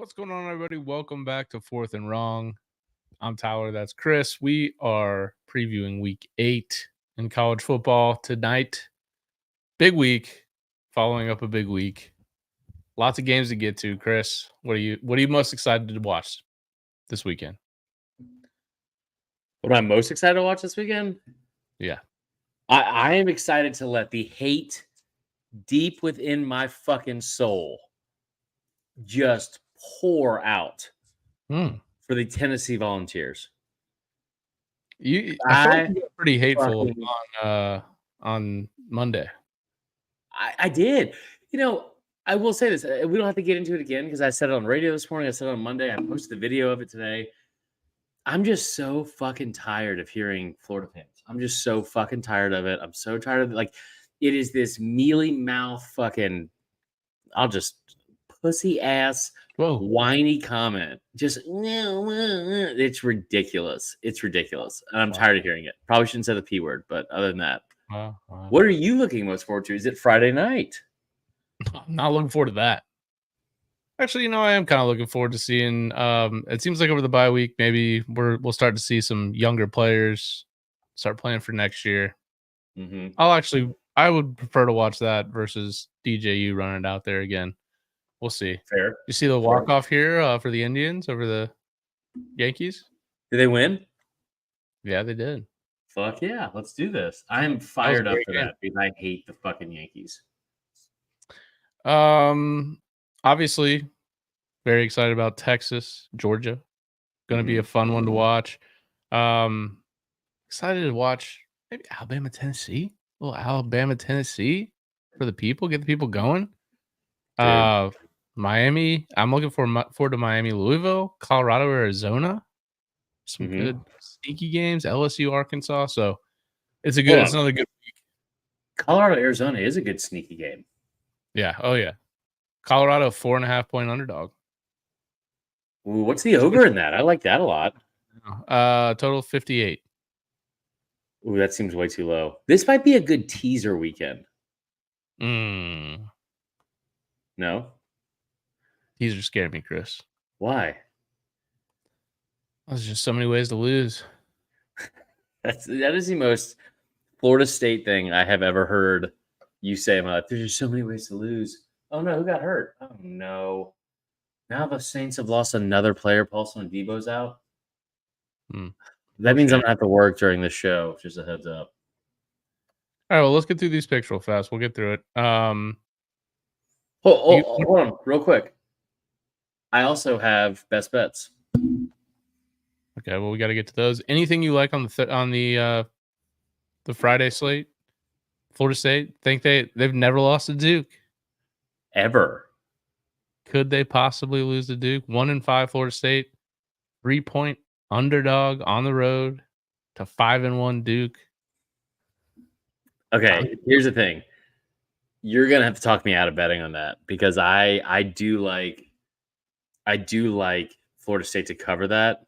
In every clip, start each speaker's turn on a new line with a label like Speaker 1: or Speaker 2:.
Speaker 1: What's going on, everybody? Welcome back to Fourth and Wrong. I'm Tyler. That's Chris. We are previewing week 8 in college football tonight. Big week, following up a big week. Lots of games to get to. Chris, what are you most excited to watch this weekend?
Speaker 2: What am I most excited to watch this weekend?
Speaker 1: Yeah.
Speaker 2: I am excited to let the hate deep within my fucking soul just pour out for the Tennessee Volunteers.
Speaker 1: I felt like you got pretty hateful on Monday.
Speaker 2: I did. You know, I will say this. We don't have to get into it again because I said it on radio this morning. I said it on Monday. I posted the video of it today. I'm just so fucking tired of hearing Florida fans. I'm just so fucking tired of it. I'm so tired of it. Like, it is this mealy mouth fucking, I'll just pussy ass, whiny comment. Just, it's ridiculous. It's ridiculous. And I'm tired of hearing it. Probably shouldn't say the P word, but other than that, what are you looking most forward to? Is it Friday night?
Speaker 1: I'm not looking forward to that. Actually, I am kind of looking forward to seeing. It seems like over the bye week, maybe we'll start to see some younger players start playing for next year.
Speaker 2: Mm-hmm.
Speaker 1: I would prefer to watch that versus DJU running out there again. We'll see.
Speaker 2: Fair.
Speaker 1: You see the walk-off here for the Indians over the Yankees?
Speaker 2: Did they win?
Speaker 1: Yeah, they did.
Speaker 2: Fuck yeah. Let's do this. I am fired up for that because I hate the fucking Yankees.
Speaker 1: Obviously, very excited about Texas, Georgia. Going to be a fun one to watch. Excited to watch maybe Alabama, Tennessee. A little Alabama, Tennessee for the people. Get the people going. Miami. I'm looking forward to Miami-Louisville, Colorado, Arizona. Some good sneaky games. LSU-Arkansas. So it's another good week.
Speaker 2: Colorado, Arizona is a good sneaky game.
Speaker 1: Yeah. Oh yeah. Colorado 4.5-point underdog.
Speaker 2: Ooh, what's the over in that? I like that a lot.
Speaker 1: Total 58.
Speaker 2: Ooh, that seems way too low. This might be a good teaser weekend.
Speaker 1: No? Teaser scared me, Chris.
Speaker 2: Why?
Speaker 1: There's just so many ways to lose.
Speaker 2: That is the most Florida State thing I have ever heard you say in my life. There's just so many ways to lose. Oh, no. Who got hurt? Oh, no. Now the Saints have lost another player. Paulson Debo's out. That means I'm going to have to work during the show. Just a heads up.
Speaker 1: All right, well, let's get through these picks real fast. We'll get through it.
Speaker 2: Hold on, real quick. I also have best bets.
Speaker 1: Okay, well, we got to get to those. Anything you like on the Friday slate? Florida State, think they've never lost to Duke
Speaker 2: ever. Could
Speaker 1: they possibly lose to Duke? 1-5 Florida State, 3-point underdog on the road to 5-1 Duke.
Speaker 2: Okay, here's the thing. You're gonna have to talk me out of betting on that because I do like Florida State to cover that.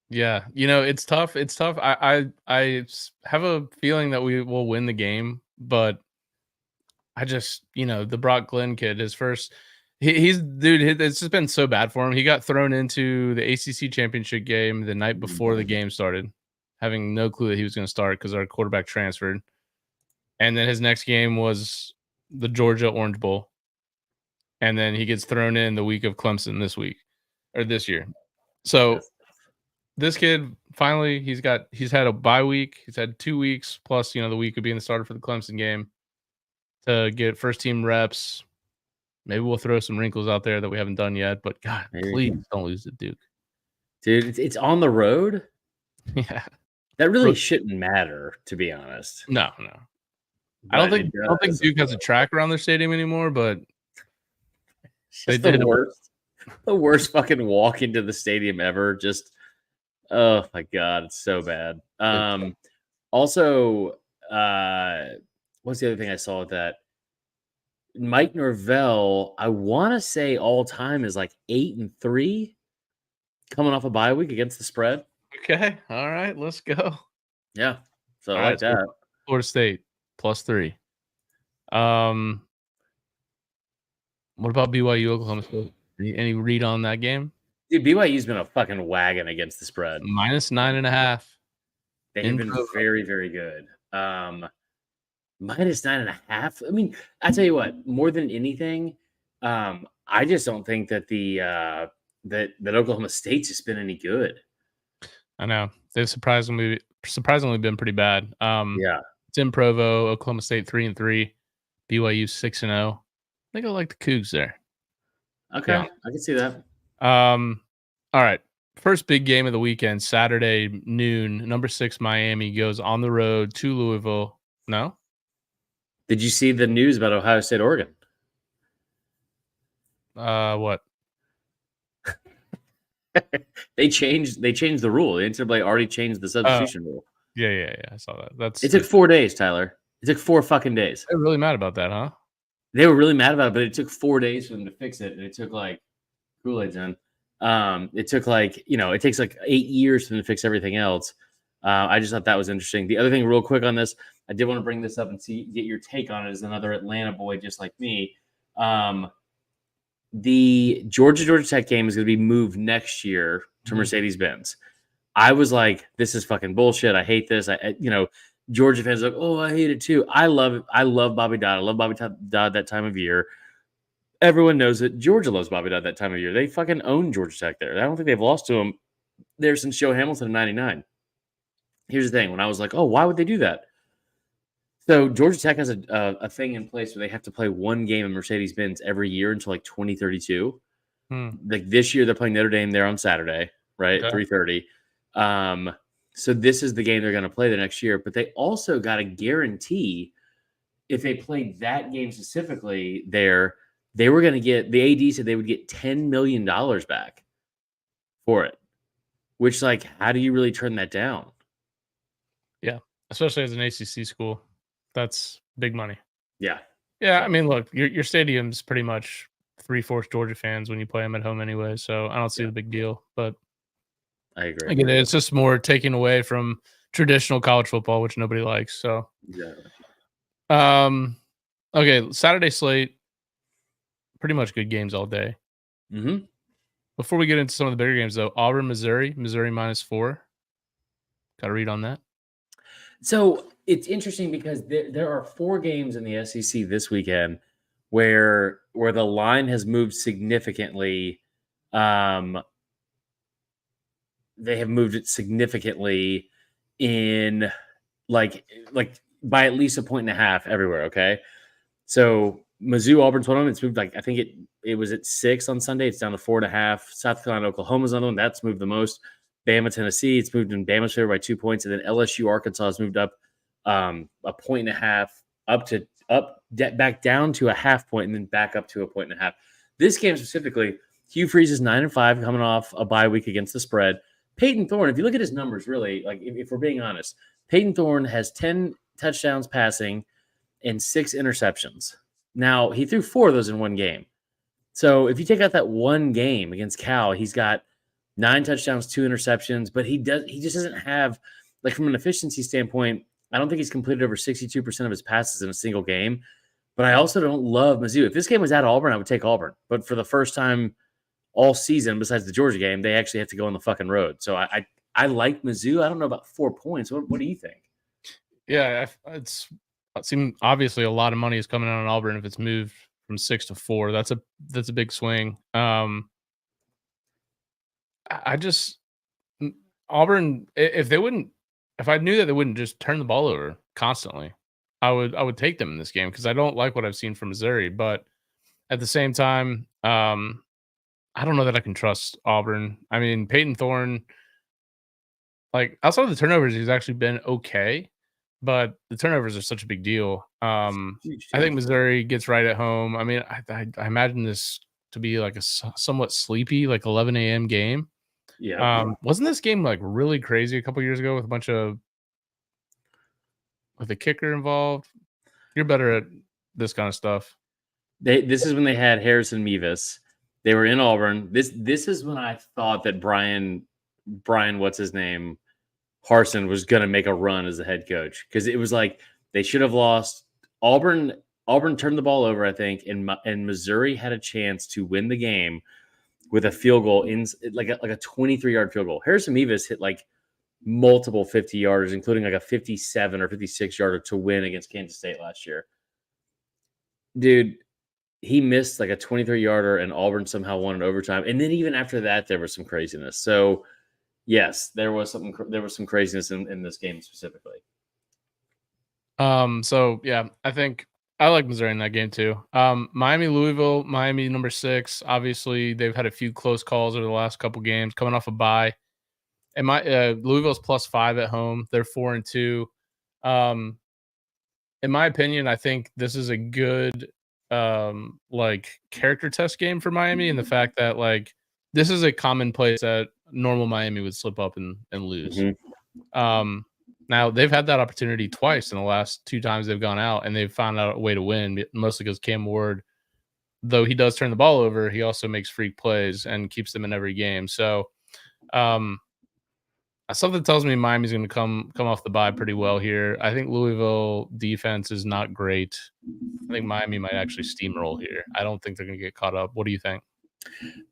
Speaker 1: Yeah, it's tough. It's tough. I have a feeling that we will win the game, but I just, the Brock Glenn kid, his first, it's just been so bad for him. He got thrown into the ACC championship game the night before the game started, having no clue that he was going to start because our quarterback transferred. And then his next game was the Georgia Orange Bowl. And then he gets thrown in the week of Clemson this year. So this kid finally, he's had a bye week. He's had 2 weeks plus, the week of being the starter for the Clemson game to get first team reps. Maybe we'll throw some wrinkles out there that we haven't done yet, but God, please don't lose to Duke.
Speaker 2: Dude, it's on the road.
Speaker 1: Yeah.
Speaker 2: That really shouldn't matter, to be honest.
Speaker 1: No. I don't think Duke has a track around their stadium anymore, but
Speaker 2: they did the worst fucking walk into the stadium ever. Just, oh my God, it's so bad. Also, what's the other thing I saw with that? Mike Norvell, I want to say all time is like 8-3 coming off a bye week against the spread.
Speaker 1: Okay. All right. Let's go.
Speaker 2: Yeah. So I like that.
Speaker 1: So Florida State +3. What about BYU Oklahoma State? Any read on that game?
Speaker 2: Dude, BYU's been a fucking wagon against the spread.
Speaker 1: -9.5
Speaker 2: They have
Speaker 1: in
Speaker 2: been
Speaker 1: Provo.
Speaker 2: very, very good. -9.5. I mean, I tell you what, more than anything, I just don't think that that Oklahoma State's just been any good.
Speaker 1: I know. They've surprisingly been pretty bad.
Speaker 2: Yeah.
Speaker 1: It's in Provo, Oklahoma State 3-3, BYU 6-0. I think I like the Cougs there.
Speaker 2: Okay.
Speaker 1: Yeah.
Speaker 2: I can see that.
Speaker 1: All right. First big game of the weekend, Saturday noon. Number 6 Miami goes on the road to Louisville. No?
Speaker 2: Did you see the news about Ohio State, Oregon?
Speaker 1: What?
Speaker 2: They changed the rule. The NCAA already changed the substitution rule.
Speaker 1: Yeah. I saw that.
Speaker 2: It took 4 days, Tyler. It took 4 fucking days.
Speaker 1: They're really mad about that, huh?
Speaker 2: They were really mad about it, but it took 4 days for them to fix it, and it took like Kool-Aid's in. It took it takes like 8 years for them to fix everything else. I just thought that was interesting. The other thing, real quick on this, I did want to bring this up and get your take on it as another Atlanta boy just like me. The Georgia Tech game is going to be moved next year to Mercedes-Benz. I was like, this is fucking bullshit. I hate this. Georgia fans are like, oh, I hate it too. I love it. I love Bobby Dodd. I love Bobby Dodd that time of year. Everyone knows that Georgia loves Bobby Dodd that time of year. They fucking own Georgia Tech there. I don't think they've lost to him there since Joe Hamilton in '99. Here's the thing. When I was like, oh, why would they do that? So Georgia Tech has a thing in place where they have to play one game in Mercedes-Benz every year until like 2032. Like this year, they're playing Notre Dame there on Saturday, right?
Speaker 1: Okay.
Speaker 2: 3:30. So this is the game they're going to play the next year. But they also got a guarantee if they played that game specifically there, they were going to get, the AD said they would get $10 million back for it. Which, like, how do you really turn that down?
Speaker 1: Yeah, especially as an ACC school. That's big money.
Speaker 2: Yeah.
Speaker 1: I mean, look, your stadium's pretty much 3/4 Georgia fans when you play them at home anyway, so I don't see the big deal. But
Speaker 2: I agree.
Speaker 1: I get it. It's just more taking away from traditional college football, which nobody likes. So, okay, Saturday slate, pretty much good games all day.
Speaker 2: Mm-hmm.
Speaker 1: Before we get into some of the bigger games, though, Auburn-Missouri, Missouri -4. Got to read on that.
Speaker 2: So it's interesting because there are 4 games in the SEC this weekend where the line has moved significantly. They have moved it significantly in like by at least 1.5 everywhere. Okay, so Mizzou, Auburn's one of them. It's moved like I think it was at 6 on Sunday. It's down to 4.5. South Carolina, Oklahoma's another one that's moved the most. Bama, Tennessee, it's moved in Bama's favor by 2 points, and then LSU-Arkansas has moved up 1.5 back down to a half point, and then back up to 1.5. This game specifically, Hugh Freeze is 9-5, coming off a bye week against the spread. Peyton Thorne, if you look at his numbers, really, like if we're being honest, Peyton Thorne has 10 touchdowns passing and 6 interceptions. Now he threw 4 of those in one game. So if you take out that one game against Cal, he's got 9 touchdowns, 2 interceptions, but he just doesn't have, like, from an efficiency standpoint, I don't think he's completed over 62% of his passes in a single game. But I also don't love Mizzou. If this game was at Auburn, I would take Auburn. But for the first time all season, besides the Georgia game, they actually have to go on the fucking road. So I like Mizzou. I don't know about 4 points. What do you think?
Speaker 1: Yeah, it seems obviously a lot of money is coming out on Auburn if it's moved from 6 to 4. That's a big swing. I just Auburn, if I knew that they wouldn't just turn the ball over constantly, I would take them in this game because I don't like what I've seen from Missouri. But at the same time, I don't know that I can trust Auburn. I mean, Peyton Thorne, like outside of the turnovers, he's actually been okay, but the turnovers are such a big deal. I think Missouri gets right at home. I mean, I imagine this to be like a somewhat sleepy, like 11 a.m. game.
Speaker 2: Yeah.
Speaker 1: Wasn't this game like really crazy a couple years ago with a kicker involved? You're better at this kind of stuff.
Speaker 2: This is when they had Harrison Mevis. They were in Auburn. This is when I thought that Brian, what's his name, Harsin was going to make a run as a head coach because it was like they should have lost. Auburn Auburn turned the ball over, I think, and Missouri had a chance to win the game with a field goal in like a 23-yard field goal. Harrison Mevis hit like multiple 50-yarders, including like a 57 or 56-yarder to win against Kansas State last year. Dude, he missed like a 23-yarder, and Auburn somehow won in overtime. And then even after that, there was some craziness. So, yes, there was some craziness in this game specifically.
Speaker 1: So yeah, I think I like Missouri in that game too. Miami-Louisville, Miami number 6. Obviously, they've had a few close calls over the last couple games, coming off a bye. And Louisville's +5 at home. They're 4-2. In my opinion, I think this is a good like character test game for Miami, and the fact that like this is a commonplace that normal Miami would slip up and lose.
Speaker 2: Mm-hmm.
Speaker 1: Now they've had that opportunity twice in the last 2 times they've gone out, and they've found out a way to win, mostly because Cam Ward, though he does turn the ball over, he also makes freak plays and keeps them in every game. So something tells me Miami's going to come off the bye pretty well here. I think Louisville defense is not great. I think Miami might actually steamroll here. I don't think they're going to get caught up. What do you think?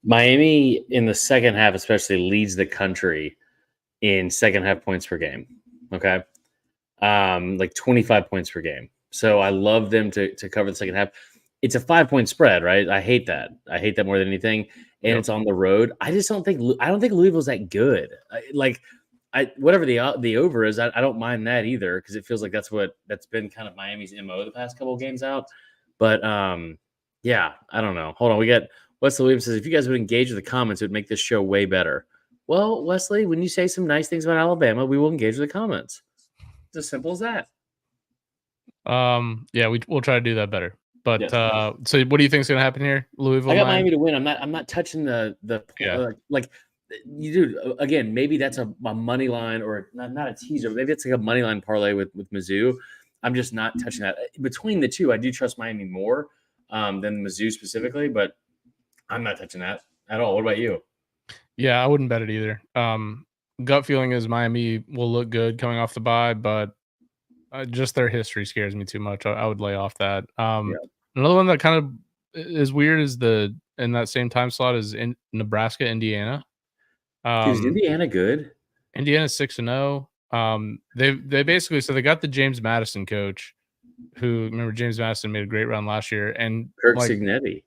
Speaker 2: Miami in the second half especially leads the country in second half points per game. Okay. Like 25 points per game. So I love them to cover the second half. It's a 5-point spread, right? I hate that. I hate that more than anything. And It's on the road. I don't think Louisville's that good. Whatever the over is, I don't mind that either, because it feels like that's been kind of Miami's MO the past couple of games out. But yeah, I don't know. Hold on, we got Wesley Williams says, if you guys would engage with the comments, it would make this show way better. Well, Wesley, when you say some nice things about Alabama, we will engage with the comments. It's as simple as that.
Speaker 1: Yeah, we'll try to do that better. But yes. So what do you think is going to happen here? Louisville.
Speaker 2: I got Miami to win. I'm not touching the like you do again. Maybe that's a money line, or not a teaser. Maybe it's like a money line parlay with Mizzou. I'm just not touching that. Between the two, I do trust Miami more than Mizzou specifically, but I'm not touching that at all. What about you?
Speaker 1: Yeah, I wouldn't bet it either. Gut feeling is Miami will look good coming off the bye, but just their history scares me too much. I would lay off that. Another one that kind of is weird is in that same time slot is in Nebraska, Indiana.
Speaker 2: Is Indiana good?
Speaker 1: Indiana's 6-0. They basically, so they got the James Madison coach, who, remember, James Madison made a great run last year, and
Speaker 2: Kirk Cignetti.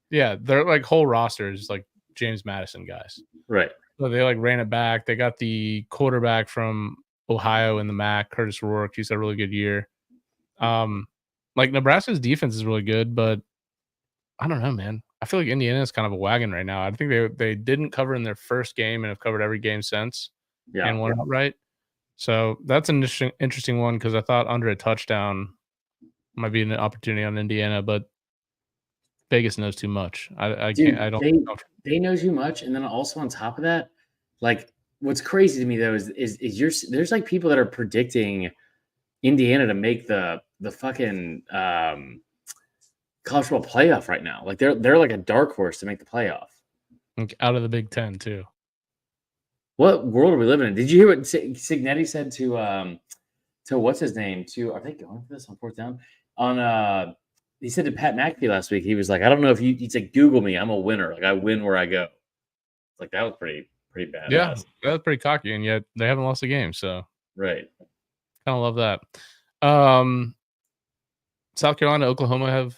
Speaker 1: Yeah, their like whole roster is like James Madison guys.
Speaker 2: Right.
Speaker 1: So they like ran it back. They got the quarterback from Ohio in the MAC, Curtis Rourke. He's had a really good year. Like Nebraska's defense is really good, but I don't know, man. I feel like Indiana is kind of a wagon right now. I think they didn't cover in their first game and have covered every game since. Yeah, and won outright. So that's an interesting one, because I thought under a touchdown might be an opportunity on Indiana, but Vegas knows too much.
Speaker 2: They know too much, and then also on top of that, like what's crazy to me though is there's like people that are predicting Indiana to make the fucking college football playoff right now. Like they're like a dark horse to make the playoff.
Speaker 1: Out of the Big Ten too.
Speaker 2: What world are we living in? Did you hear what Cignetti said to what's his name? Are they going for this on fourth down? He said to Pat McAfee last week, he was like, I don't know if he'd say, Google me, I'm a winner. Like I win where I go. Like that was pretty bad.
Speaker 1: Yeah, that was pretty cocky, and yet they haven't lost a game. So
Speaker 2: right.
Speaker 1: Kind of love that. South Carolina, Oklahoma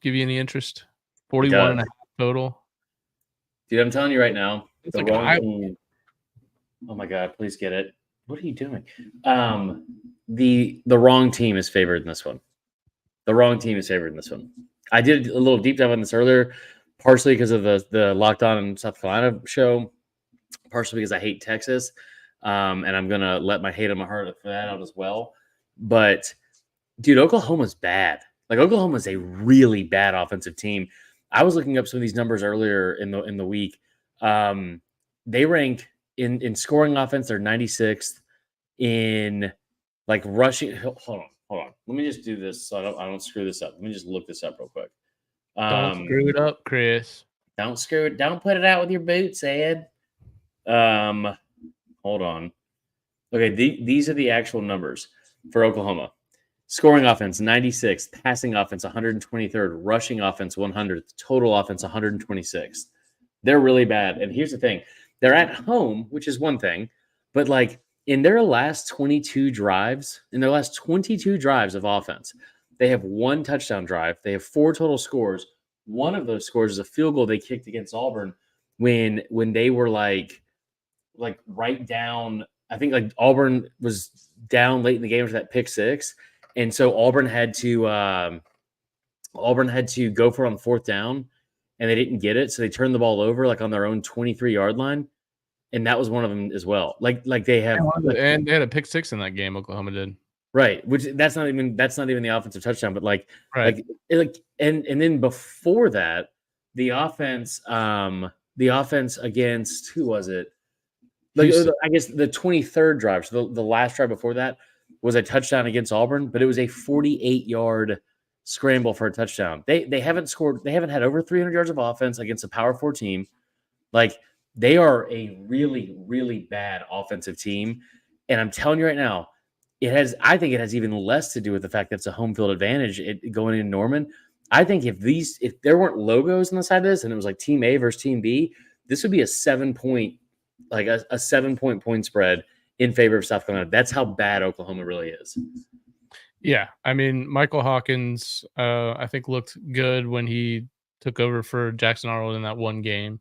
Speaker 1: give you any interest? 41.5 total.
Speaker 2: Dude, I'm telling you right now,
Speaker 1: it's the wrong
Speaker 2: team. Oh my God, please get it. What are you doing? The wrong team is favored in this one. The wrong team is favored in this one. I did a little deep dive on this earlier, partially because of the Locked On in South Carolina show, partially because I hate Texas. And I'm going to let my hate on my heart for that out as well. But, dude, Oklahoma's bad. Like, Oklahoma's a really bad offensive team. I was looking up some of these numbers earlier in the week. They rank in scoring offense, they're 96th. In, like, rushing. Hold on. Let me just do this so I don't screw this up. Let me just look this up real quick.
Speaker 1: Don't screw it up, Chris.
Speaker 2: Don't screw it. Don't put it out with your boots, Ed. Hold on. Okay, these are the actual numbers for Oklahoma. Scoring offense 96th, passing offense 123rd, rushing offense 100th, total offense 126th. They're really bad. And here's the thing: they're at home, which is one thing, but like in their last 22 drives, of offense, they have one touchdown drive. They have 4 total scores. One of those scores is a field goal they kicked against Auburn when they were like right down. I think like Auburn was down late in the game for that pick six, and so Auburn had to go for it on 4th down, and they didn't get it, so they turned the ball over like on their own 23-yard line, and that was one of them as well. Like they have,
Speaker 1: and they had a pick 6 in that game. Oklahoma did.
Speaker 2: right, which that's not even the offensive touchdown, but
Speaker 1: Right.
Speaker 2: and then before that, the offense against, who was it? Like, I guess the 23rd drive, so the last drive before that was a touchdown against Auburn, but it was a 48-yard scramble for a touchdown. They haven't scored. They haven't had over 300 yards of offense against a Power 4 team. Like, they are a really, really bad offensive team. And I'm telling you right now, I think it has even less to do with the fact that it's a home field advantage going in Norman. I think if there weren't logos on the side of this and it was like Team A versus Team B, this would be a 7-point, like a 7-point point spread in favor of South Carolina. That's how bad Oklahoma really is.
Speaker 1: Yeah, I mean, Michael Hawkins, I think looked good when he took over for Jackson Arnold in that one game,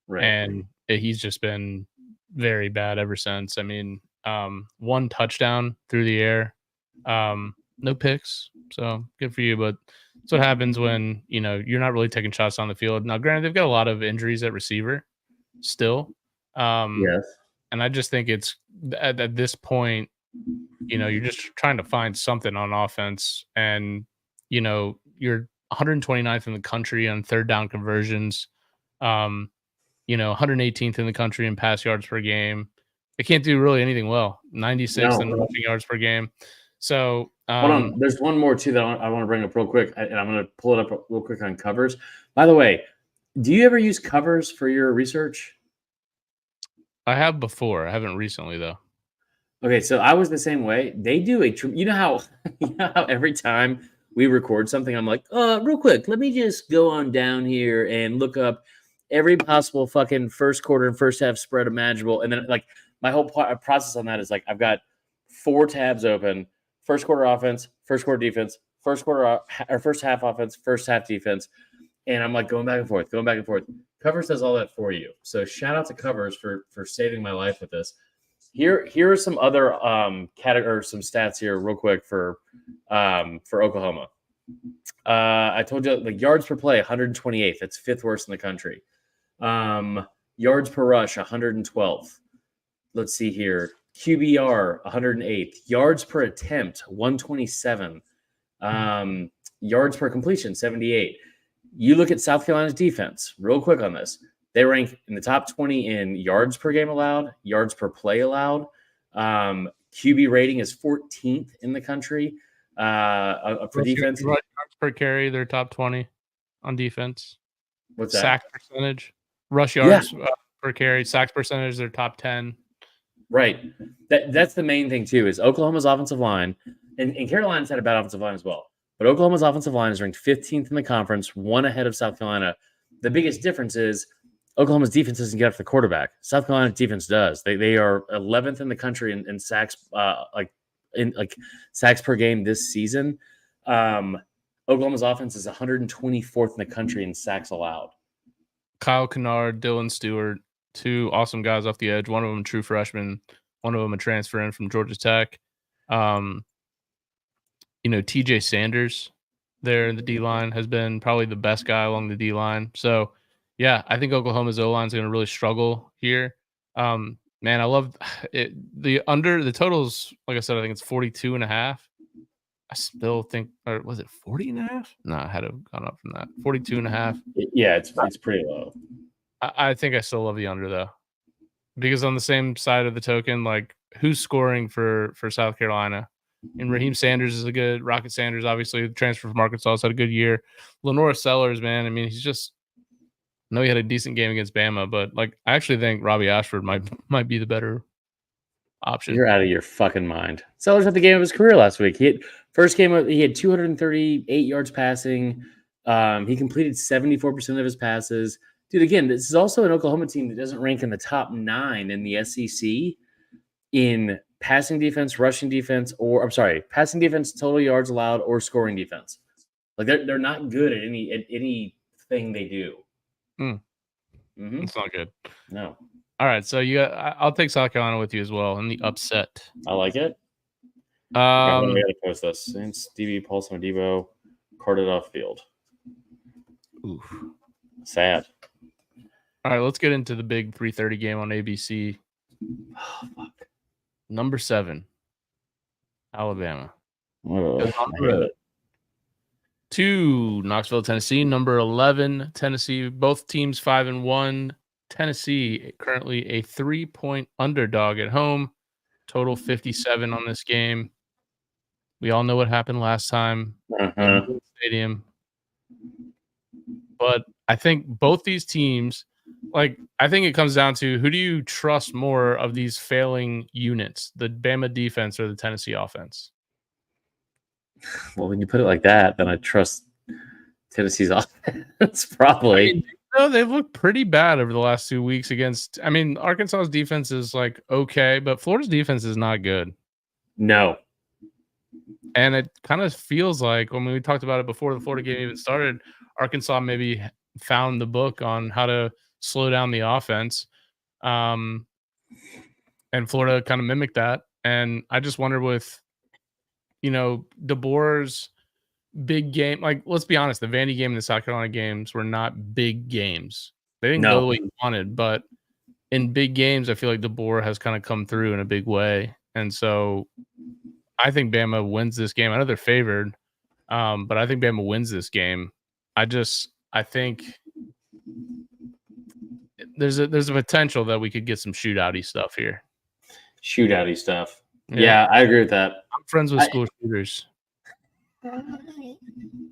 Speaker 2: Right.
Speaker 1: And he's just been very bad ever since. I mean, 1 touchdown through the air, no picks, so good for you. But that's what happens when you're not really taking shots on the field. Now, granted, they've got a lot of injuries at receiver still.
Speaker 2: Yes.
Speaker 1: And I just think it's at this point, you're just trying to find something on offense, and you're 129th in the country on 3rd down conversions, 118th in the country in pass yards per game. They can't do really anything well. 96th in rushing yards per game. So
Speaker 2: hold on, there's one more too that I want to bring up real quick, and I'm going to pull it up real quick on covers. By the way, do you ever use covers for your research?
Speaker 1: I have before. I haven't recently though.
Speaker 2: Okay, so I was the same way. They do you know how every time we record something, I'm like, real quick, let me just go on down here and look up every possible fucking first quarter and first half spread imaginable. And then like my whole process on that is like, I've got 4 tabs open: first quarter offense, first quarter defense, first half offense, first half defense. And I'm like going back and forth. Covers does all that for you. So shout out to Covers for saving my life with this. Here are some other some stats here real quick for Oklahoma. I told you, like, yards per play, 128th. That's 5th worst in the country. Yards per rush, 112th. Let's see here. QBR, 108th. Yards per attempt, 127. Yards per completion, 78. You look at South Carolina's defense real quick on this. They rank in the top 20 in yards per game allowed, yards per play allowed. QB rating is 14th in the country for defense.
Speaker 1: Yards per carry, they're top 20 on defense.
Speaker 2: What's that?
Speaker 1: Sack percentage. Rush yards per carry, sacks percentage, they're top 10.
Speaker 2: Right. That's the main thing too, is Oklahoma's offensive line, and Carolina's had a bad offensive line as well. But Oklahoma's offensive line is ranked 15th in the conference, 1 ahead of South Carolina. The biggest difference is Oklahoma's defense doesn't get after the quarterback. South Carolina's defense does. They are 11th in the country in sacks, sacks per game this season. Oklahoma's offense is 124th in the country in sacks allowed.
Speaker 1: Kyle Kennard, Dylan Stewart, 2 awesome guys off the edge. One of them true freshman, one of them a transfer in from Georgia Tech. TJ Sanders there in the D-line has been probably the best guy along the D-line. So, yeah, I think Oklahoma's O-line is going to really struggle here. Man, I love it. The totals, like I said, I think it's 42.5. I still think, or was it 40.5? No, I had to have gone up from that. 42.5.
Speaker 2: Yeah, it's pretty low.
Speaker 1: I think I still love the under though, because on the same side of the token, like, who's scoring for South Carolina? And Raheem Sanders is a good Rocket Sanders, obviously the transfer from Arkansas, has had a good year. Lenora Sellers, man, I mean, he's just, I know he had a decent game against Bama, but like, I actually think Robbie Ashford might be the better option.
Speaker 2: You're out of your fucking mind. Sellers had the game of his career last week. He had First game, he had 238 yards passing. He completed 74% of his passes. Dude, again, this is also an Oklahoma team that doesn't rank in the top 9 in the SEC in passing defense, rushing defense, passing defense, total yards allowed, or scoring defense. Like they're not good at anything they do.
Speaker 1: It's not good.
Speaker 2: No.
Speaker 1: All right, so I'll take South Carolina with you as well in the upset.
Speaker 2: I like it. We gotta post this. Saints, DB, Paulson, Debo, carted off field.
Speaker 1: Oof.
Speaker 2: Sad.
Speaker 1: All right, let's get into the big 3:30 game on ABC.
Speaker 2: Oh, fuck.
Speaker 1: Number 7, Alabama.
Speaker 2: Oh,
Speaker 1: to Knoxville, Tennessee. Number 11, Tennessee. Both teams 5-1. Tennessee currently a 3-point underdog at home. Total 57 on this game. We all know what happened last time in the stadium. But I think both these teams, I think it comes down to who do you trust more of these failing units, the Bama defense or the Tennessee offense?
Speaker 2: Well, when you put it like that, then I trust Tennessee's offense, probably.
Speaker 1: They've looked pretty bad over the last 2 weeks against. Arkansas's defense is okay, but Florida's defense is not good.
Speaker 2: No.
Speaker 1: And it kind of feels like when we talked about it before the Florida game even started, Arkansas maybe found the book on how to slow down the offense. And Florida kind of mimicked that. And I just wonder with, DeBoer's big game, let's be honest, the Vandy game and the South Carolina games were not big games. They didn't go the way he wanted, but in big games, I feel like DeBoer has kind of come through in a big way. And so I think Bama wins this game. I know they're favored, but I think Bama wins this game. I think there's a potential that we could get some shootout-y stuff here.
Speaker 2: Shootout-y stuff. Yeah, I agree with that.
Speaker 1: I'm friends with school shooters.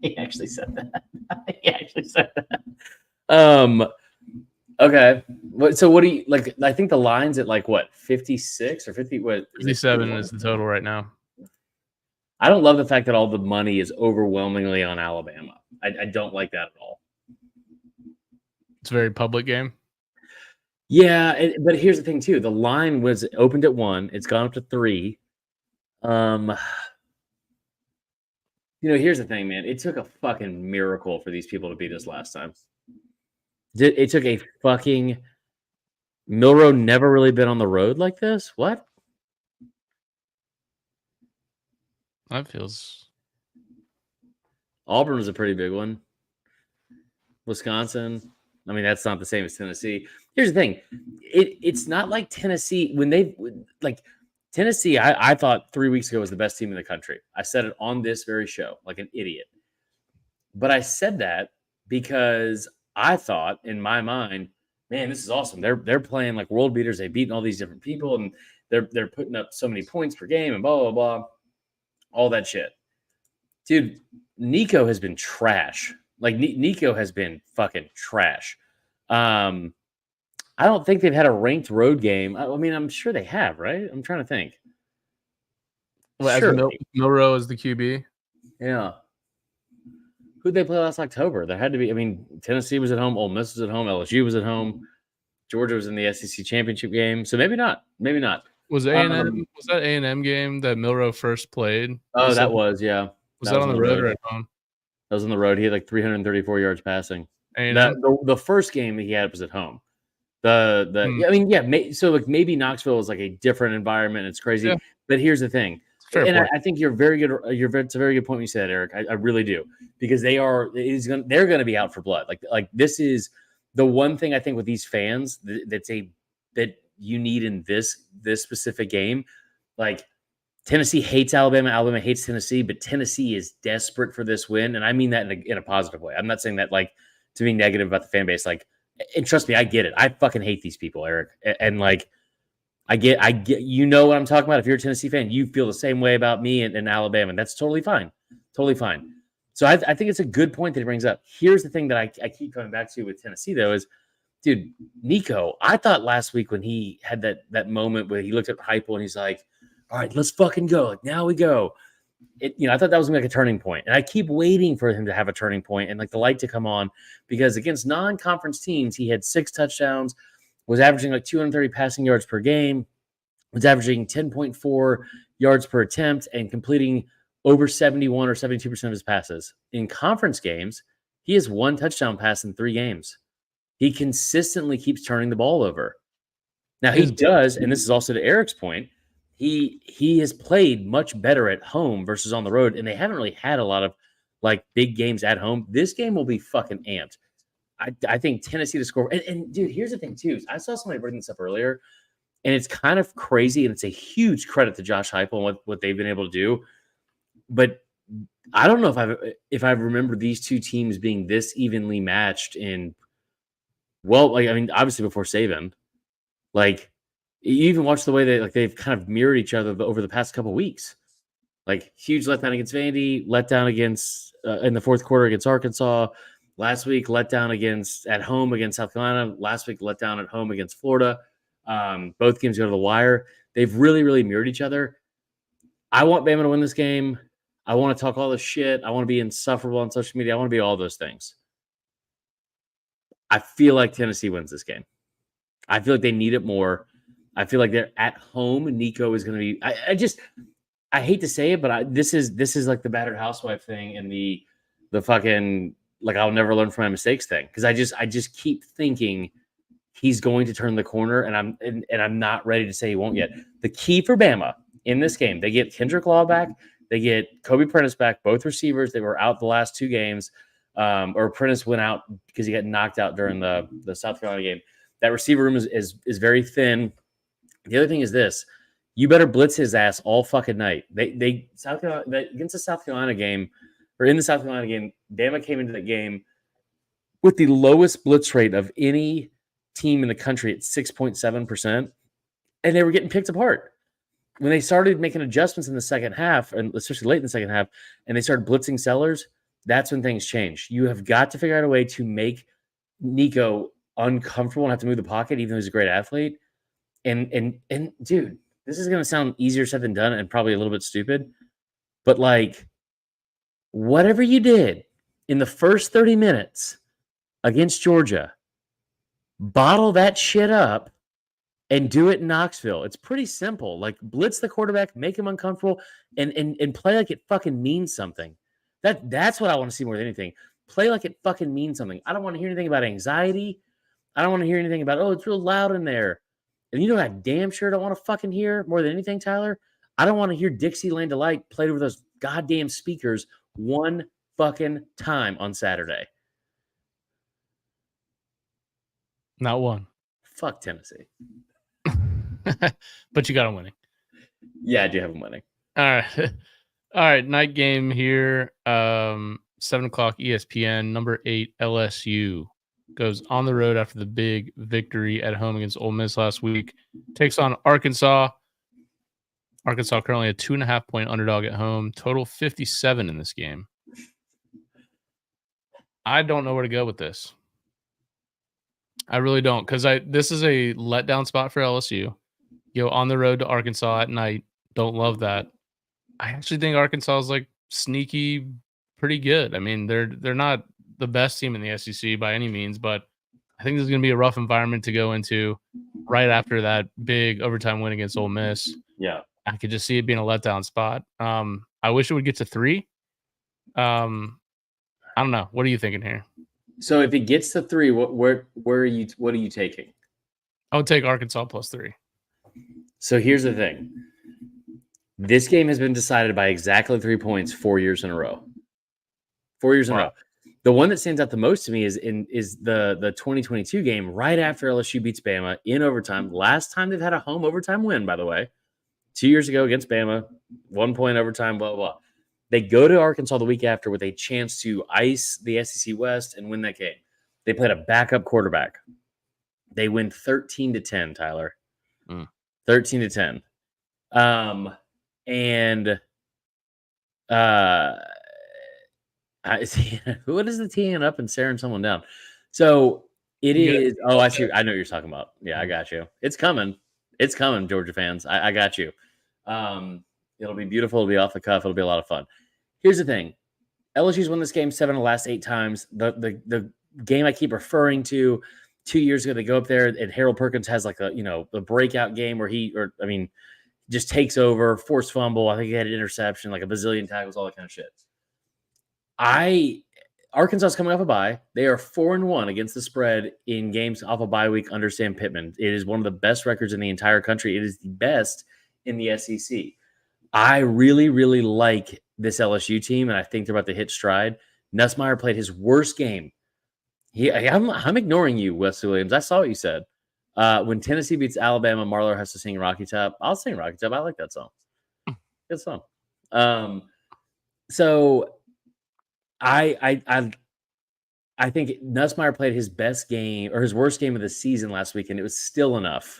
Speaker 2: He actually said that. Okay. So what do you like? I think the line's at 56 or 50? What?
Speaker 1: 57 is the total right now.
Speaker 2: I don't love the fact that all the money is overwhelmingly on Alabama. I don't like that at all.
Speaker 1: It's a very public game.
Speaker 2: Yeah, but here's the thing too. The line was opened at 1. It's gone up to 3. Here's the thing, man. It took a fucking miracle for these people to beat us last time. It took a fucking Milroe never really been on the road like this. What?
Speaker 1: That feels.
Speaker 2: Auburn was a pretty big one. Wisconsin. That's not the same as Tennessee. Here's the thing. It's not like Tennessee Tennessee, I thought 3 weeks ago was the best team in the country. I said it on this very show like an idiot. But I said that because I thought in my mind, man, this is awesome. They're playing like world beaters. They've beaten all these different people, and they're putting up so many points per game and blah, blah, blah. All that shit. Dude, Nico has been trash. Nico has been fucking trash. I don't think they've had a ranked road game. I'm sure they have, right? I'm trying to think.
Speaker 1: Well, sure. Milroe is the QB.
Speaker 2: Yeah. Who'd they play last October? There had to be. Tennessee was at home. Ole Miss was at home. LSU was at home. Georgia was in the SEC championship game. So maybe not. Maybe not.
Speaker 1: Was A&M? Was that A&M game that Milroe first played?
Speaker 2: Oh, that was, yeah.
Speaker 1: Was that on the road or at home?
Speaker 2: That was on the road. He had 334 yards passing. The first game he had was at home. So maybe Knoxville is a different environment. It's crazy, yeah. But here's the thing, I think you're very good. It's a very good point you said, Eric. I really do, because they're going to be out for blood. This is the one thing I think with these fans that you need in this specific game. Tennessee hates Alabama. Alabama hates Tennessee, but Tennessee is desperate for this win, and I mean that in a positive way. I'm not saying that to be negative about the fan base. And trust me, I get it. I fucking hate these people, Eric. And I get, what I'm talking about. If you're a Tennessee fan, you feel the same way about me and Alabama. And that's totally fine. Totally fine. So I think it's a good point that he brings up. Here's the thing that I keep coming back to with Tennessee, though, is, dude, Nico, I thought last week when he had that moment where he looked at Heupel and he's like, all right, let's fucking go. Now we go. I thought that was gonna be like a turning point, and I keep waiting for him to have a turning point and like the light to come on, because against non-conference teams, he had 6 touchdowns, was averaging like 230 passing yards per game, was averaging 10.4 yards per attempt, and completing over 71 or 72% of his passes. In conference games, he has 1 touchdown pass in 3 games. He consistently keeps turning the ball over. Now he does, and this is also to Eric's point, he has played much better at home versus on the road, and they haven't really had a lot of like big games at home. This game will be fucking amped. I think Tennessee to score. And dude, here's the thing too. I saw somebody bring this up earlier, and it's kind of crazy, and it's a huge credit to Josh Heupel and what they've been able to do. But I don't know if I've remembered these two teams being this evenly matched in, well, like, I mean, obviously before Saban. Like, you even watch the way they've kind of mirrored each other over the past couple of weeks. Like, huge letdown against Vandy, letdown against in the fourth quarter against Arkansas. Last week, letdown at home against South Carolina. Last week, letdown at home against Florida. Both games go to the wire. They've really, really mirrored each other. I want Bama to win this game. I want to talk all this shit. I want to be insufferable on social media. I want to be all those things. I feel like Tennessee wins this game. I feel like they need it more. I feel like they're at home. Nico is going to be. I hate to say it, but this is like the battered housewife thing and the fucking like I'll never learn from my mistakes thing, because I just keep thinking he's going to turn the corner, and I'm not ready to say he won't yet. The key for Bama in this game, they get Kendrick Law back, they get Kobe Prentice back, both receivers. They were out the last 2 games, or Prentice went out because he got knocked out during the South Carolina game. That receiver room is very thin. The other thing is this: you better blitz his ass all fucking night. South Carolina against the South Carolina game, or in the South Carolina game, Bama came into that game with the lowest blitz rate of any team in the country at 6.7%, and they were getting picked apart. When they started making adjustments in the second half, and especially late in the second half, and they started blitzing sellers, that's when things changed. You have got to figure out a way to make Nico uncomfortable and have to move the pocket, even though he's a great athlete. And dude, this is going to sound easier said than done and probably a little bit stupid, but like, whatever you did in the first 30 minutes against Georgia, bottle that shit up and do it in Knoxville. It's pretty simple. Like, blitz the quarterback, make him uncomfortable, and play like it fucking means something. That's what I want to see more than anything. Play like it fucking means something. I don't want to hear anything about anxiety. I don't want to hear anything about, oh, it's real loud in there. And you know what I damn sure don't want to fucking hear more than anything, Tyler? I don't want to hear Dixieland Delight played over those goddamn speakers one fucking time on Saturday.
Speaker 1: Not one.
Speaker 2: Fuck Tennessee.
Speaker 1: But you got them winning.
Speaker 2: Yeah, I do have them winning.
Speaker 1: All right. All right. Night game here. 7 o'clock ESPN. Number 8 LSU goes on the road after the big victory at home against Ole Miss last week. Takes on Arkansas. Arkansas currently a 2.5-point underdog at home. Total 57 in this game. I don't know where to go with this. I really don't, because this is a letdown spot for LSU. Go on the road to Arkansas at night. Don't love that. I actually think Arkansas is like sneaky, pretty good. I mean, they're not the best team in the SEC by any means, but I think this is going to be a rough environment to go into right after that big overtime win against Ole Miss.
Speaker 2: Yeah,
Speaker 1: I could just see it being a letdown spot. I wish it would get to 3. I don't know. What are you thinking here?
Speaker 2: So if it gets to 3, what are you taking?
Speaker 1: I would take Arkansas plus 3.
Speaker 2: So here's the thing. This game has been decided by exactly 3 points 4 years in a row. 4 years in a row. The one that stands out the most to me is the 2022 game right after LSU beats Bama in overtime. Last time they've had a home overtime win, by the way. 2 years ago against Bama, 1 point overtime, blah, blah, blah. They go to Arkansas the week after with a chance to ice the SEC West and win that game. They played a backup quarterback. They win 13-10, Tyler. 13-10. What is the teeing up and staring someone down? So it is. Oh, I see. I know what you're talking about. Yeah, I got you. It's coming. It's coming, Georgia fans. I got you. It'll be beautiful. It'll be off the cuff. It'll be a lot of fun. Here's the thing. LSU's won this game 7 of the last 8 times. The game I keep referring to 2 years ago, they go up there and Harold Perkins has like a breakout game where just takes over, forced fumble. I think he had an interception, like a bazillion tackles, all that kind of shit. Arkansas is coming off a bye. They are 4-1 against the spread in games off a bye week under Sam Pittman. It is one of the best records in the entire country. It is the best in the SEC. I really, really like this LSU team, and I think they're about to hit stride. Nussmeier played his worst game. I'm ignoring you, Wesley Williams. I saw what you said. When Tennessee beats Alabama, Marler has to sing Rocky Top. I'll sing Rocky Top. I like that song. Good song. So I think Nussmeier played his best game or his worst game of the season last week, and it was still enough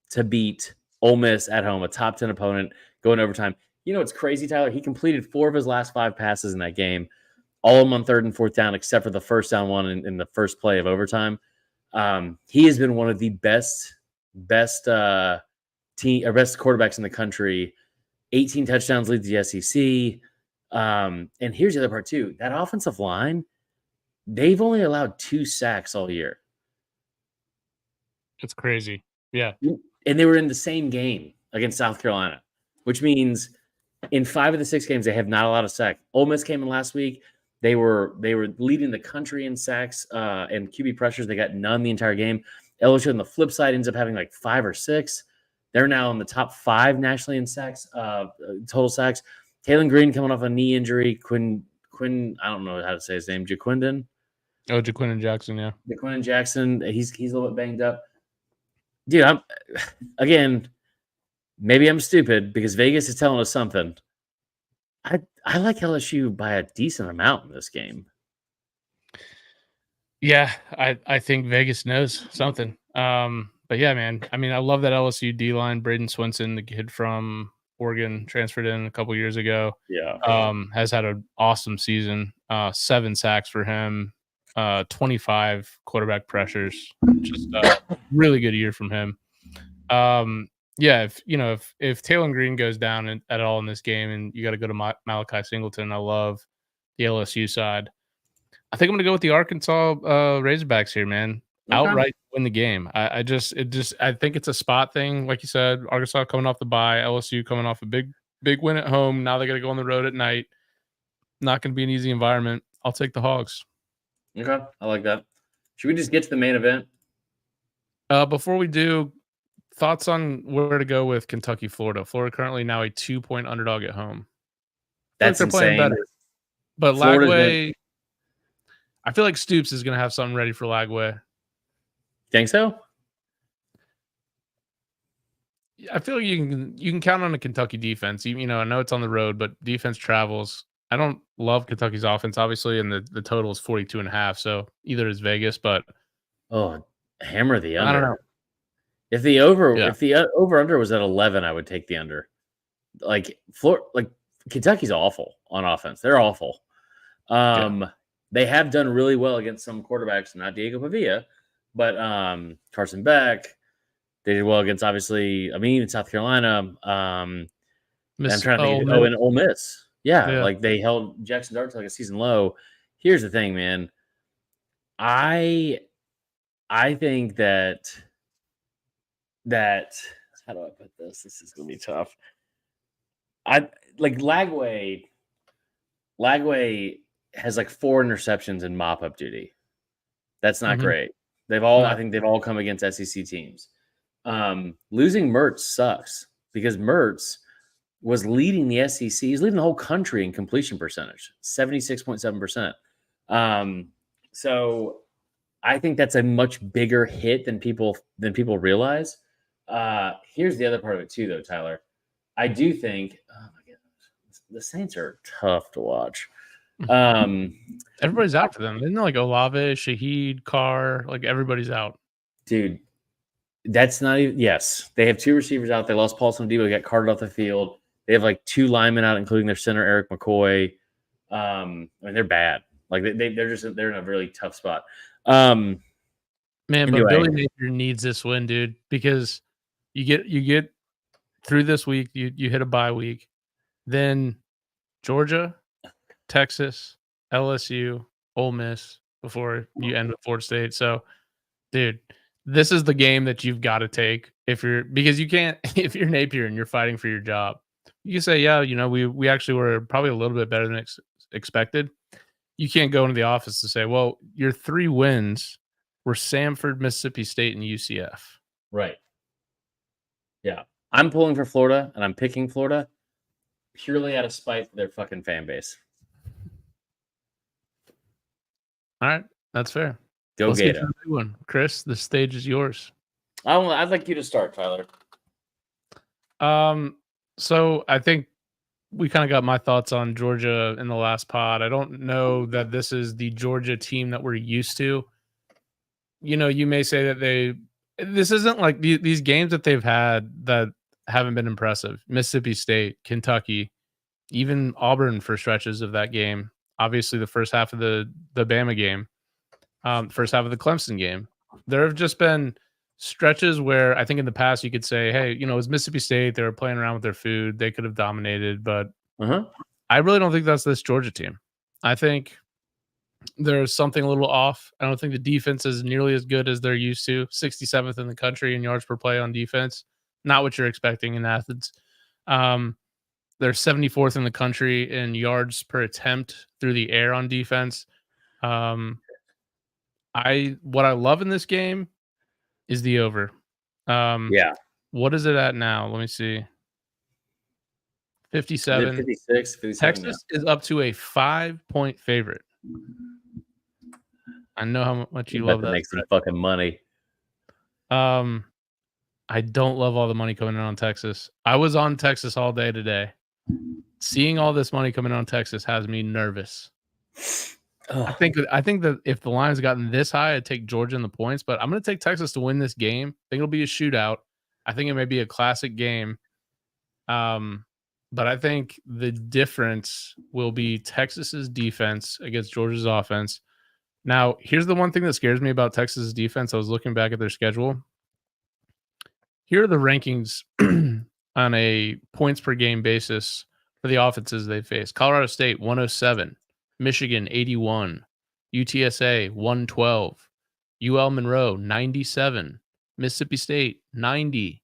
Speaker 2: to beat Ole Miss at home, a top 10 opponent, going overtime. You know what's crazy, Tyler? He completed 4 of his last 5 passes in that game, all of them on 3rd and 4th down, except for the first down one in the first play of overtime. He has been one of the best quarterbacks in the country. 18 touchdowns, leads the SEC. And here's the other part too. That offensive line, they've only allowed 2 sacks all year.
Speaker 1: It's crazy. Yeah.
Speaker 2: And they were in the same game against South Carolina, which means in 5 of the 6 games, they have not a lot of sacks. Ole Miss came in last week. They were leading the country in sacks and QB pressures. They got none the entire game. LSU on the flip side ends up having like 5 or 6. They're now in the top 5 nationally in sacks, total sacks. Taylor Green coming off a knee injury. Quinn, I don't know how to say his name. Jaquindon.
Speaker 1: Oh, Jaquindon Jackson, yeah.
Speaker 2: Jaquindon Jackson. He's a little bit banged up. Dude, maybe I'm stupid because Vegas is telling us something. I like LSU by a decent amount in this game.
Speaker 1: Yeah, I think Vegas knows something. But yeah, man. I mean, I love that LSU D-line. Braden Swinson, the kid from Oregon, transferred in a couple years ago.
Speaker 2: Yeah.
Speaker 1: Has had an awesome season. 7 sacks for him. 25 quarterback pressures. Just a really good year from him. Yeah, if Taylor Green goes down at all in this game, and you got to go to Malachi Singleton, I love the LSU side. I think I'm gonna go with the Arkansas Razorbacks here, man. Okay. Outright win the game. I think it's a spot thing, like you said. Arkansas coming off the bye, LSU coming off a big win at home. Now they got to go on the road at night. Not going to be an easy environment. I'll take the Hogs.
Speaker 2: Okay, I like that. Should we just get to the main event?
Speaker 1: Before we do, thoughts on where to go with Kentucky, Florida. Florida currently now a 2-point underdog at home.
Speaker 2: That's insane. Playing better.
Speaker 1: But Lagway, I feel like Stoops is going to have something ready for Lagway.
Speaker 2: Think so?
Speaker 1: I feel like you can count on a Kentucky defense. I know it's on the road, but defense travels. I don't love Kentucky's offense, obviously, and the total is 42.5. So either is Vegas, but
Speaker 2: hammer the under.
Speaker 1: I don't know.
Speaker 2: If the over under was at 11, I would take the under. Kentucky's awful on offense. They're awful. They have done really well against some quarterbacks, not Diego Pavia, but Carson Beck. They did well against, obviously, even South Carolina. I'm trying to think. And Ole Miss. Yeah, like they held Jackson Dart to like a season low. Here's the thing, man. I think that how do I put this? This is gonna be tough. I like Lagway. Lagway has like 4 interceptions in mop-up duty. That's not great. I think they've all come against SEC teams. Losing Mertz sucks because Mertz was leading the SEC. He's leading the whole country in completion percentage, 76.7%. So I think that's a much bigger hit than people realize. Here's the other part of it too, though, Tyler. I do think, oh my goodness, the Saints are tough to watch.
Speaker 1: Everybody's out for them. Isn't it like Olave, Shaheed, Carr? Like everybody's out.
Speaker 2: Dude, that's not even. Yes, they have 2 receivers out. They lost Paulson Debo. They got carted off the field. They have like 2 linemen out, including their center Eric McCoy. They're bad. Like they're in a really tough spot. Man,
Speaker 1: but Billy Napier needs this win, dude, because you get through this week. You hit a bye week. then Georgia, Texas, LSU, Ole Miss before you end with Florida State. So, dude, this is the game that you've got to take because you can't if you're Napier and you're fighting for your job. You can say, yeah, we actually were probably a little bit better than expected. You can't go into the office to say, well, your 3 wins were Samford, Mississippi State, and UCF.
Speaker 2: Right. Yeah. I'm pulling for Florida, and I'm picking Florida purely out of spite for their fucking fan base.
Speaker 1: All right. That's fair.
Speaker 2: Let's get to
Speaker 1: the big one. Chris, the stage is yours.
Speaker 2: I'd like you to start, Tyler.
Speaker 1: So I think we kind of got my thoughts on Georgia in the last pod. I don't know that this is the Georgia team that we're used to. You may say that this isn't like these games that they've had that haven't been impressive. Mississippi State, Kentucky, even Auburn for stretches of that game. Obviously, the first half of the Bama game, first half of the Clemson game. There have just been stretches where I think in the past you could say, hey, it was Mississippi State. They were playing around with their food. They could have dominated, but I really don't think that's this Georgia team. I think there's something a little off. I don't think the defense is nearly as good as they're used to. 67th in the country in yards per play on defense. Not what you're expecting in Athens. They're 74th in the country in yards per attempt through the air on defense. What I love in this game is the over.
Speaker 2: Yeah.
Speaker 1: What is it at now? Let me see. 57.
Speaker 2: 56, 57.
Speaker 1: Texas is up to a 5-point favorite. I know how much you love that.
Speaker 2: Make some fucking money.
Speaker 1: I don't love all the money coming in on Texas. I was on Texas all day today. Seeing all this money coming in on Texas has me nervous. I think that if the line's gotten this high, I'd take Georgia in the points, but I'm going to take Texas to win this game. I think it'll be a shootout. I think it may be a classic game. But I think the difference will be Texas's defense against Georgia's offense. Now, here's the one thing that scares me about Texas's defense. I was looking back at their schedule. Here are the rankings on a points per game basis for the offenses they face. Colorado State, 107. Michigan, 81. UTSA, 112. UL Monroe, 97. Mississippi State, 90.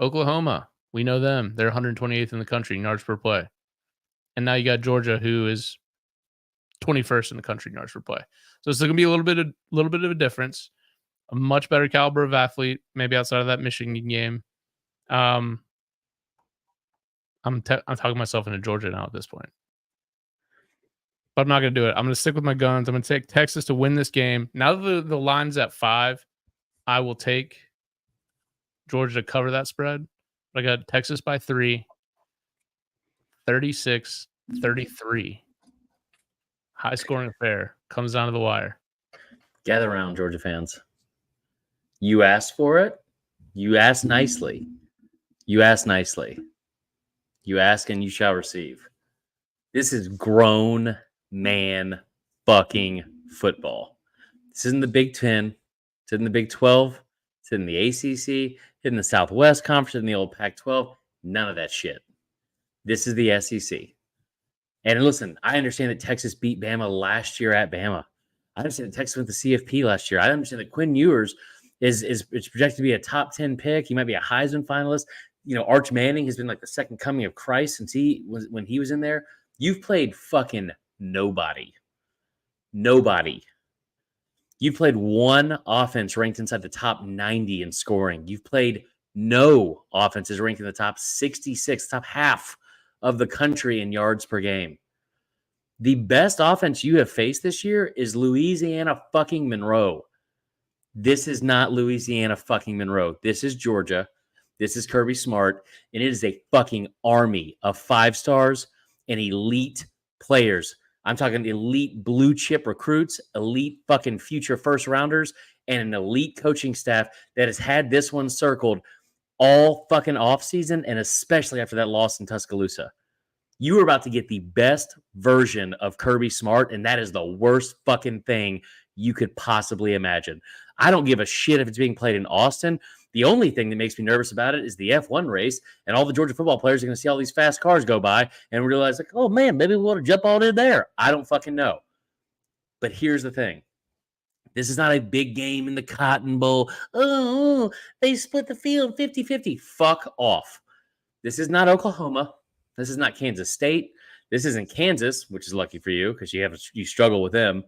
Speaker 1: Oklahoma, we know them. They're 128th in the country in yards per play. And now you got Georgia, who is 21st in the country in yards per play. So it's going to be a little bit of a difference. A much better caliber of athlete, maybe outside of that Michigan game. I'm talking myself into Georgia now at this point. But I'm not going to do it. I'm going to stick with my guns. I'm going to take Texas to win this game. Now that the line's at 5, I will take Georgia to cover that spread. But I got Texas by 3, 36-33. High scoring affair. Comes down to the wire.
Speaker 2: Gather around, Georgia fans. You asked for it. You asked nicely. You asked nicely. You ask and you shall receive. This is grown man fucking football. This isn't the Big 10. It's in the Big 12. It's in the ACC. It's in the Southwest Conference. In the old Pac-12. None of that shit. This is the SEC. And listen, I understand that Texas beat Bama last year at Bama. I understand that Texas went to CFP last year. I understand that Quinn Ewers is projected to be a top 10 pick. He might be a Heisman finalist. Arch Manning has been like the second coming of Christ since when he was in there. You've played fucking nobody. Nobody. You've played one offense ranked inside the top 90 in scoring. You've played no offenses ranked in the top 66, top half of the country in yards per game. The best offense you have faced this year is Louisiana fucking Monroe. This is not Louisiana fucking Monroe. This is Georgia. This is Kirby Smart. And it is a fucking army of 5 stars and elite players. I'm talking elite blue chip recruits, elite fucking future first rounders, and an elite coaching staff that has had this one circled all fucking offseason, and especially after that loss in Tuscaloosa. You are about to get the best version of Kirby Smart, and that is the worst fucking thing you could possibly imagine. I don't give a shit if it's being played in Austin The only thing that makes me nervous about it is the F1 race, and all the Georgia football players are going to see all these fast cars go by and realize, like, oh man, maybe we want to jump on in there. I don't fucking know. But here's the thing. This is not a big game in the Cotton Bowl. Oh, they split the field 50-50. Fuck off. This is not Oklahoma. This is not Kansas State. This isn't Kansas, which is lucky for you because you struggle with them.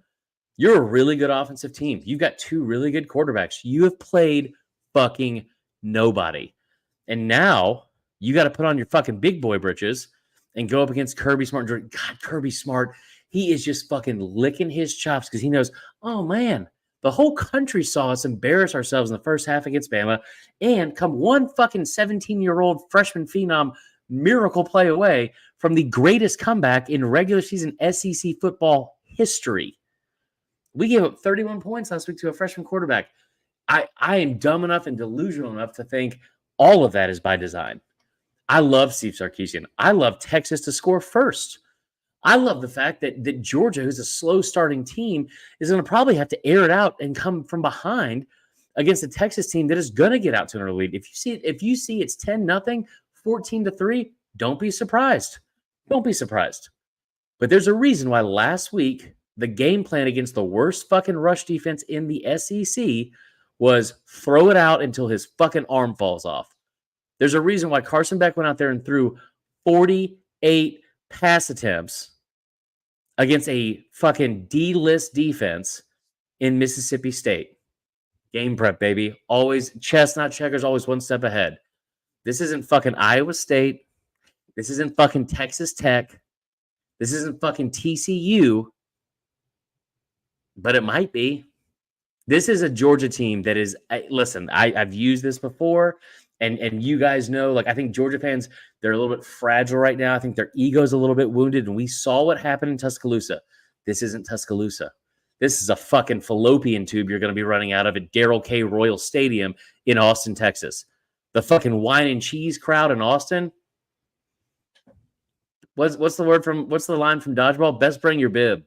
Speaker 2: You're a really good offensive team. You've got 2 really good quarterbacks. You have played fucking nobody. And now you got to put on your fucking big boy britches and go up against Kirby Smart. God, Kirby Smart, he is just fucking licking his chops because he knows, oh man, the whole country saw us embarrass ourselves in the first half against Bama and come one fucking 17-year-old freshman phenom miracle play away from the greatest comeback in regular season SEC football history. We gave up 31 points last week to a freshman quarterback. I am dumb enough and delusional enough to think all of that is by design. I love Steve Sarkisian. I love Texas to score first. I love the fact that Georgia, who's a slow starting team, is going to probably have to air it out and come from behind against a Texas team that is going to get out to an early lead. If you see it's 10-0, 14-3, don't be surprised. Don't be surprised. But there's a reason why last week the game plan against the worst fucking rush defense in the SEC was throw it out until his fucking arm falls off. There's a reason why Carson Beck went out there and threw 48 pass attempts against a fucking D-list defense in Mississippi State. Game prep, baby. Always chess, not checkers, always one step ahead. This isn't fucking Iowa State. This isn't fucking Texas Tech. This isn't fucking TCU. But it might be. This is a Georgia team that is, listen, I've used this before, and you guys know, like, I think Georgia fans, they're a little bit fragile right now. I think their ego's a little bit wounded, and we saw what happened in Tuscaloosa. This isn't Tuscaloosa. This is a fucking fallopian tube you're going to be running out of at Darrell K. Royal Stadium in Austin, Texas. The fucking wine and cheese crowd in Austin. What's the line from Dodgeball? Best bring your bib.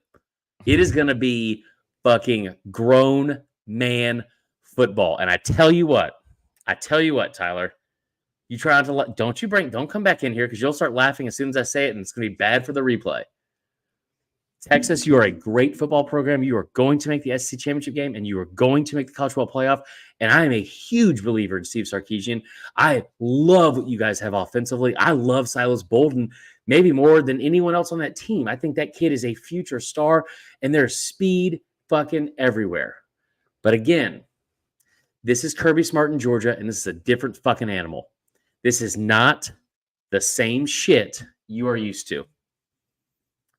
Speaker 2: It is going to be fucking grown man football. And I tell you what, Tyler, you try to don't come back in here because you'll start laughing as soon as I say it, and it's going to be bad for the replay. Texas, you are a great football program. You are going to make the SEC championship game, and you are going to make the college football playoff. And I am a huge believer in Steve Sarkisian. I love what you guys have offensively. I love Silas Bolden maybe more than anyone else on that team. I think that kid is a future star, and there's speed fucking everywhere. But again, this is Kirby Smart in Georgia, and this is a different fucking animal. This is not the same shit you are used to.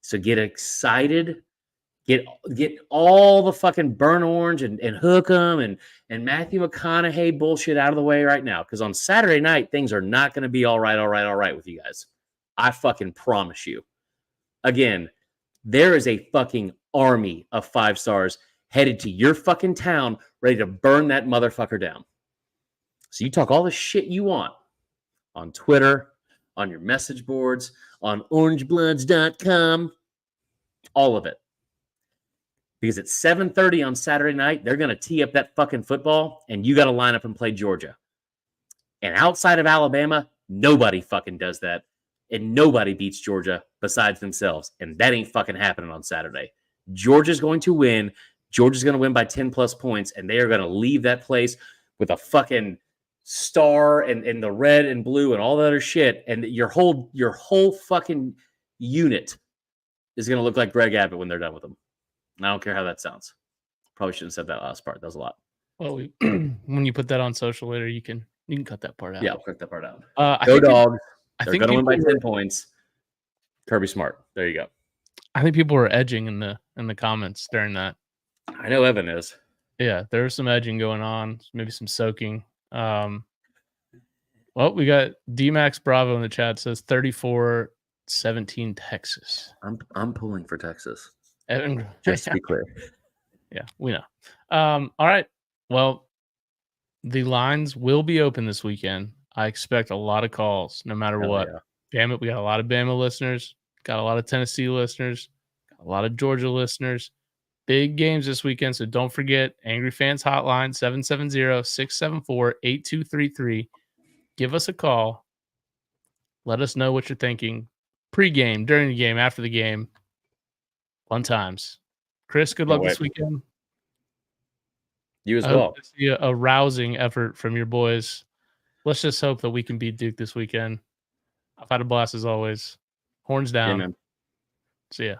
Speaker 2: So get excited, get all the fucking burn orange and hook 'em and Matthew McConaughey bullshit out of the way right now. Because on Saturday night, things are not going to be all right with you guys. I fucking promise you. Again, there is a fucking army of 5 stars headed to your fucking town ready to burn that motherfucker down. So you talk all the shit you want on Twitter, on your message boards, on orangebloods.com, all of it. Because at 7:30 on Saturday night, they're going to tee up that fucking football, and you got to line up and play Georgia. And outside of Alabama, nobody fucking does that. And nobody beats Georgia besides themselves. And that ain't fucking happening on Saturday. Georgia's going to win. Georgia's going to win by 10 plus points, and they are going to leave that place with a fucking star and the red and blue and all the other shit. And your whole fucking unit is going to look like Greg Abbott when they're done with them. And I don't care how that sounds. Probably shouldn't have said that last part. That was a lot.
Speaker 1: Well, when you put that on social later, you can cut that part out.
Speaker 2: Yeah, I'll cut that part out.
Speaker 1: Go
Speaker 2: Dogs. They're going to win by 10 points. Kirby Smart. There you go.
Speaker 1: I think people were edging in the comments during that.
Speaker 2: I know Evan is.
Speaker 1: Yeah, there was some edging going on, maybe some soaking. Well, we got D-Max Bravo in the chat, says 34-17 Texas.
Speaker 2: I'm pulling for Texas.
Speaker 1: Evan,
Speaker 2: just to be clear.
Speaker 1: Yeah, we know. All right. Well, the lines will be open this weekend. I expect a lot of calls, no matter what.
Speaker 2: Yeah.
Speaker 1: Damn it, we got a lot of Bama listeners, got a lot of Tennessee listeners, got a lot of Georgia listeners. Big games this weekend, so don't forget Angry Fans Hotline 770-674-8233. Give us a call. Let us know what you're thinking. Pre-game, during the game, after the game. Fun times. Chris, good luck this weekend.
Speaker 2: You as
Speaker 1: I hope
Speaker 2: well.
Speaker 1: to see a rousing effort from your boys. Let's just hope that we can beat Duke this weekend. I've had a blast as always. Horns down.
Speaker 2: Amen.
Speaker 1: See ya.